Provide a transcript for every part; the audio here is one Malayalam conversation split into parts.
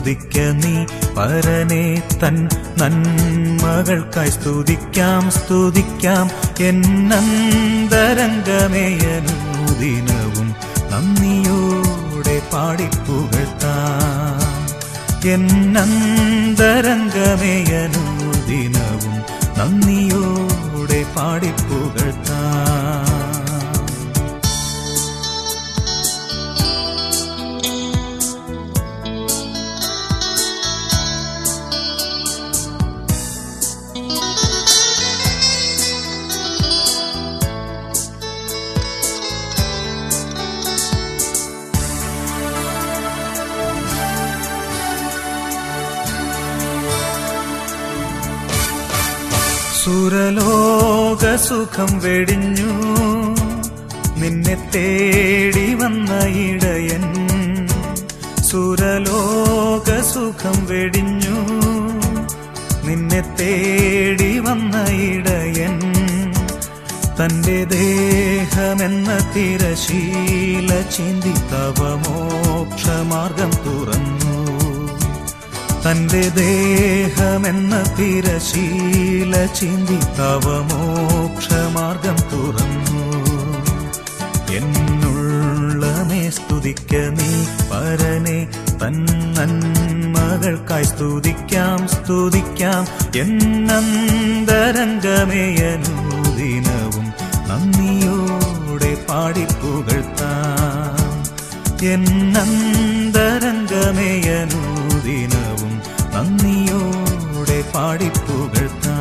സ്തുതിക്ക നീ പരനെ തൻ നന്മകൾക്കായി സ്തുതിക്കാം സ്തുതിക്കാം എന്നന്തരംഗമേ അനുദിനവും നന്ദിയോടെ പാടിപ്പുകഴ്ത്താം എന്നന്തരംഗമേ അനുദിനവും നന്ദിയോടെ പാടിപ്പുകഴ്ത്താം സുരലോക സുഖം വെടിഞ്ഞു നിന്നെ തേടി വന്ന ഇടയൻ സുരലോക സുഖം വെടിഞ്ഞു നിന്നെ തേടി വന്ന ഇടയൻ തന്റെ ദേഹമെന്ന തിരശീല ചിന്തി തവ മോക്ഷമാർഗം തുറന്നു തന്റെ ദേഹമെന്ന തിരശീല ചിന്തി തവ മോക്ഷമാർഗം തുറന്നു എന്നുള്ളമേ സ്തുതിക്ക നീ പരനെ തൻ നന്മകൾക്കായി സ്തുതിക്കാം സ്തുതിക്കാം എന്നന്തരംഗമേ അനുദിനവും നന്ദിയോടെ പാടിപ്പുകഴ്ത്താം എന്നന്തരംഗമേ അനുദിനവും നന്ദിയോടെ പാടിപ്പുകഴ്ത്താം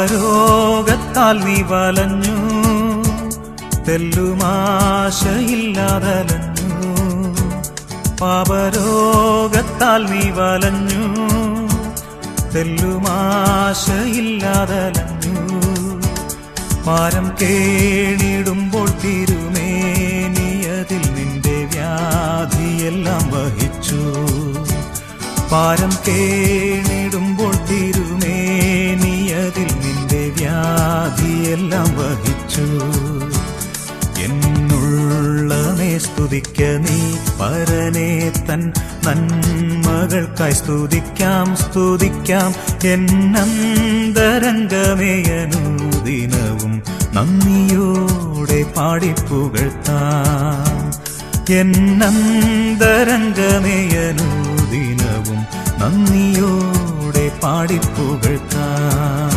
പാപരോഗത്താൽ നീ വലഞ്ഞു തെല്ലുമാശയില്ലാതലഞ്ഞു പാപരോഗത്താൽ നീ വലഞ്ഞു തെല്ലുമാശയില്ലാതലഞ്ഞു പാരം കേണിടുമ്പോൾ തിരുമേനിയതിൽ നിന്റെ വ്യാധിയെല്ലാം വഹിച്ചു പാരം കേണിടുമ്പോൾ തിരുമേനിയതിൽ നിന്റെ വ്യാധിയെല്ലാം വഹിച്ചു എന്നുള്ളമേ സ്തുതിക്ക നീ പരനെ തൻ നന്മകൾക്കായി സ്തുതിക്കാം സ്തുതിക്കാം എന്നന്തരംഗമേ അനുദിനവും നന്ദിയോടെ പാടിപ്പുകഴ്ത്താം എന്നന്തരംഗമേ അനുദിനവും നന്ദിയോടെ പാടിപ്പുകഴ്ത്താം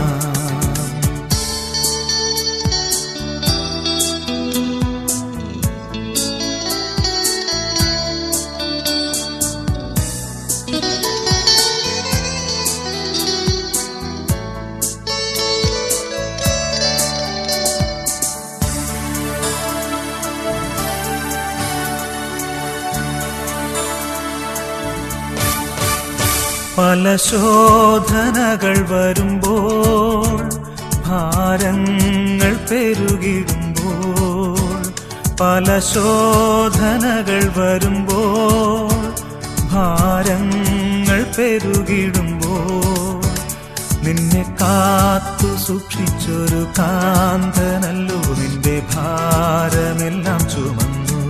പല ശോധനകൾ വരുമ്പോൾ ഭാരങ്ങൾ പെരുകിടുമ്പോൾ പല ശോധനകൾ വരുമ്പോൾ ഭാരങ്ങൾ പെരുകിടുമ്പോൾ നിന്നെ കാത്തു സൂക്ഷിച്ചൊരു കാന്തനല്ലോ നിന്റെ ഭാരമെല്ലാം ചുമന്നു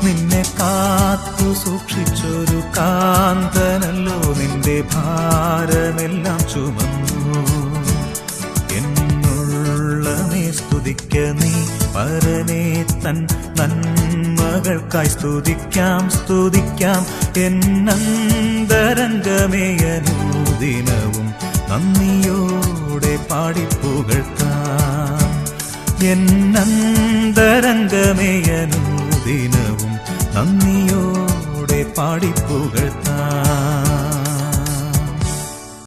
നിന്നെ കാത്തു സൂക്ഷിച്ചൊരു കാന്തനല്ലോ നിന്റെ ഭാരമെല്ലാം ചുമന്നു എന്നുള്ളമേ സ്തുതിക്ക നീ പരനെ തൻ നന്മകൾക്കായി സ്തുതിക്കാം സ്തുതിക്കാം എന്നന്തരംഗമേ അനുദിനവും നന്ദിയോടെ പാടിപ്പുകഴ്ത്താം എന്നന്തരംഗമേ അനുദിനവും നന്ദിയോടെ പാടിപ്പുകഴ്ത്താം